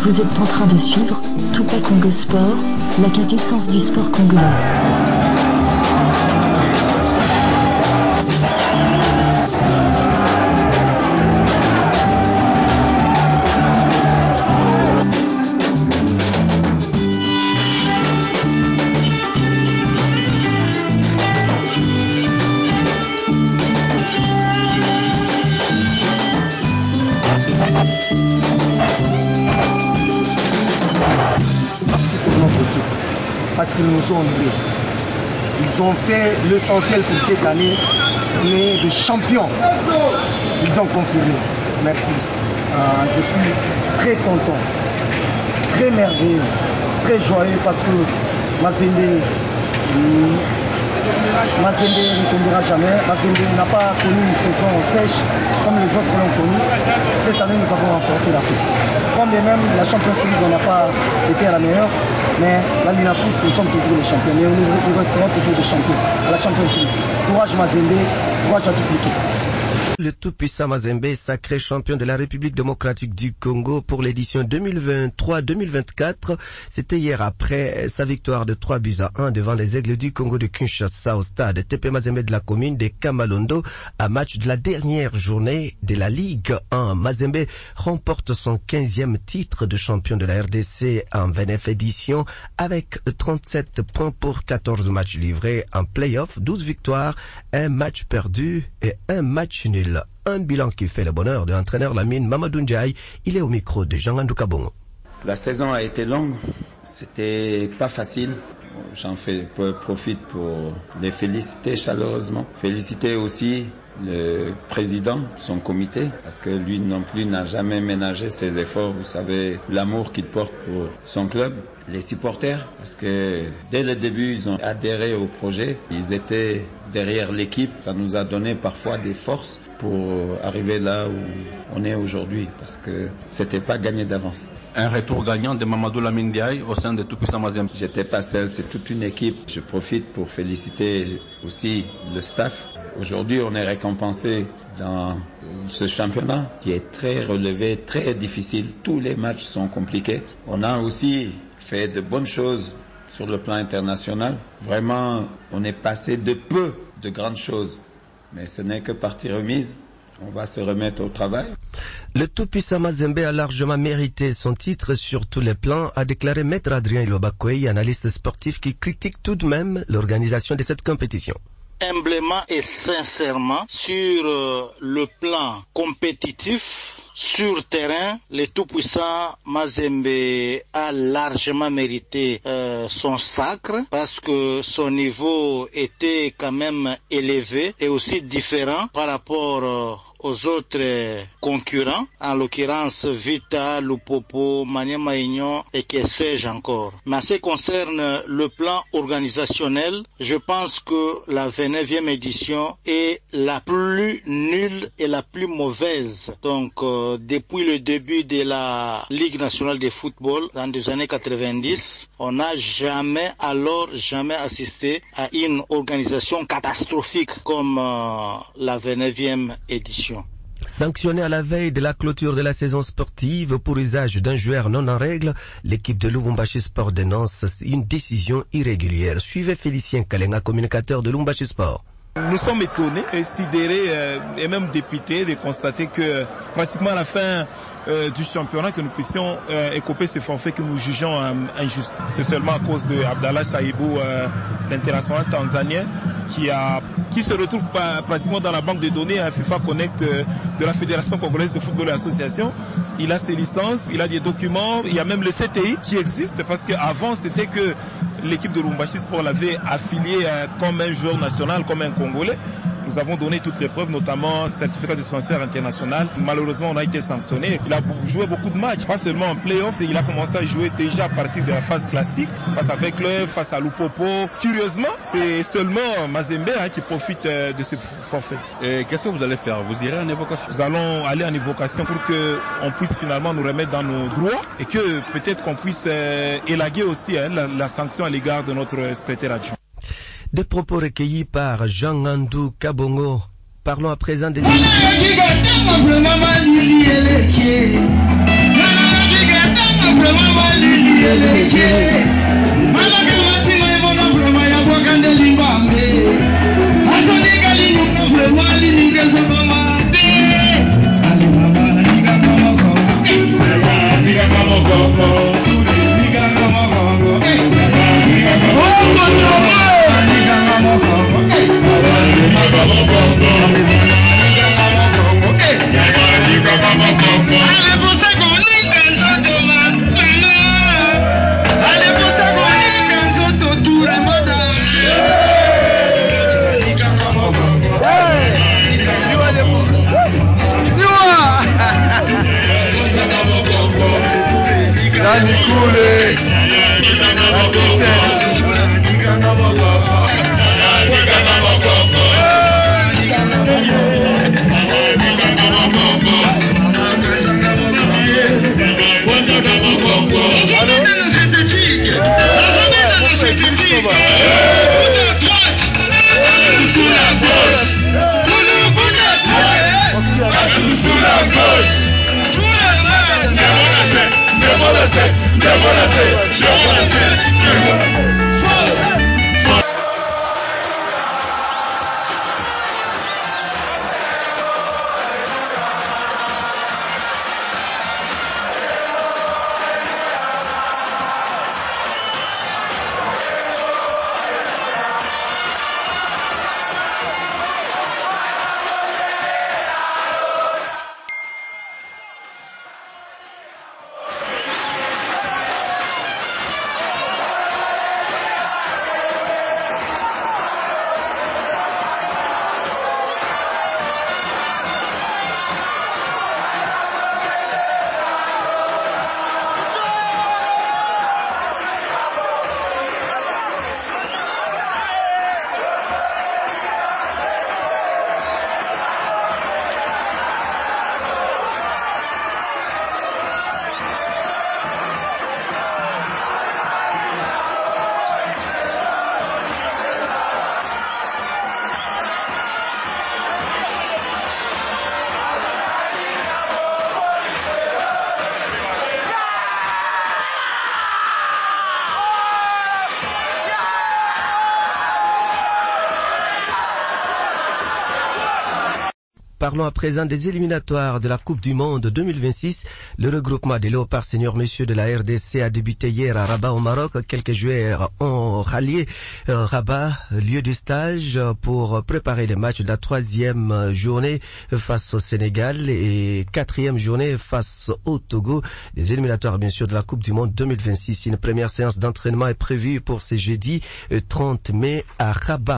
Vous êtes en train de suivre Tupac Congo Sport, la quintessence du sport congolais. Parce qu'ils nous ont honorés. Ils ont fait l'essentiel pour cette année. On est des champions. Ils ont confirmé. Merci. Je suis très content, très merveilleux, très joyeux parce que Mazembe ne tombera jamais. Mazembe n'a pas connu une saison sèche comme les autres l'ont connu. Cette année, nous avons remporté la coupe. Quand bien même la Champions League, on n'a pas été à la meilleure, mais la Ligue d'Afrique, nous sommes toujours les champions. Et nous resterons toujours des champions à la Champions League. Courage Mazembe, courage à toute l'équipe. Le tout-puissant Mazembe est sacré champion de la République démocratique du Congo pour l'édition 2023-2024. C'était hier après sa victoire de 3-1 devant les Aigles du Congo de Kinshasa au stade TP Mazembe de la commune de Kamalondo, à match de la dernière journée de la Ligue 1. Mazembe remporte son 15e titre de champion de la RDC en 29 éditions avec 37 points pour 14 matchs livrés en play-off, 12 victoires, un match perdu et un match nul. Un bilan qui fait le bonheur de l'entraîneur Lamine Mamadou Ndiaye. Il est au micro de Jean-Andou Kabongo. La saison a été longue, c'était pas facile. J'en profite pour les féliciter chaleureusement. Féliciter aussi le président, son comité, parce que lui non plus n'a jamais ménagé ses efforts. Vous savez l'amour qu'il porte pour son club. Les supporters, parce que dès le début, ils ont adhéré au projet. Ils étaient derrière l'équipe. Ça nous a donné parfois des forces pour arriver là où on est aujourd'hui, parce que c'était pas gagné d'avance. Un retour gagnant de Mamadou Lamine Ndiaye au sein de Tout-Puissant Mazembe. J'étais pas seul, c'est toute une équipe. Je profite pour féliciter aussi le staff. Aujourd'hui, on est récompensé dans ce championnat qui est très relevé, très difficile. Tous les matchs sont compliqués. On a aussi fait de bonnes choses sur le plan international. Vraiment, on est passé de peu de grandes choses. Mais ce n'est que partie remise. On va se remettre au travail. Le tout-puissant Mazembe a largement mérité son titre sur tous les plans, a déclaré Maître Adrien Ilobakoy, analyste sportif qui critique tout de même l'organisation de cette compétition. Humblement et sincèrement, sur le plan compétitif, sur terrain, le tout-puissant Mazembe a largement mérité son sacre parce que son niveau était quand même élevé et aussi différent par rapport aux autres concurrents, en l'occurrence Vita, Lupopo, Maniema Union et que sais-je encore. Mais en ce qui concerne le plan organisationnel, je pense que la 29e édition est la plus nulle et la plus mauvaise. Donc, depuis le début de la Ligue nationale de football, dans les années 90, on n'a jamais assisté à une organisation catastrophique comme la 29e édition. Sanctionné à la veille de la clôture de la saison sportive pour usage d'un joueur non en règle, l'équipe de Lubumbashi Sport dénonce une décision irrégulière. Suivez Félicien Kalenga, communicateur de Lubumbashi Sport. Nous sommes étonnés et sidérés et même dépités de constater que pratiquement à la fin du championnat que nous puissions écoper ce forfait que nous jugeons injuste. C'est seulement à cause de Abdallah Saïbou, l'international tanzanien, qui se retrouve pratiquement dans la banque de données à FIFA Connect de la Fédération congolaise de football et association. Il a ses licences, il a des documents, il y a même le CTI qui existe parce qu'avant c'était que l'équipe de Lubumbashi Sport l'avait affilié comme un joueur national, comme un Congolais. Nous avons donné toutes les preuves, notamment le certificat de transfert international. Malheureusement, on a été sanctionné. Il a joué beaucoup de matchs, pas seulement en play-off, et il a commencé à jouer déjà à partir de la phase classique, face à Vecleur, face à Lupopo. Curieusement, c'est seulement Mazembe qui profite de ce forfait. Qu'est-ce que vous allez faire? Vous irez en évocation? Nous allons aller en évocation pour qu'on puisse finalement nous remettre dans nos droits et que peut-être qu'on puisse élaguer aussi la sanction à l'égard de notre secrétaire adjoint. Des propos recueillis par Jean-Andou Kabongo. Parlons à présent des... Parlons à présent des éliminatoires de la Coupe du Monde 2026. Le regroupement des Léopards Seniors Messieurs de la RDC a débuté hier à Rabat au Maroc. Quelques joueurs ont rallié Rabat, lieu du stage, pour préparer les matchs de la 3e journée face au Sénégal et 4e journée face au Togo. Des éliminatoires bien sûr de la Coupe du Monde 2026. Une première séance d'entraînement est prévue pour ce jeudi 30 mai à Rabat.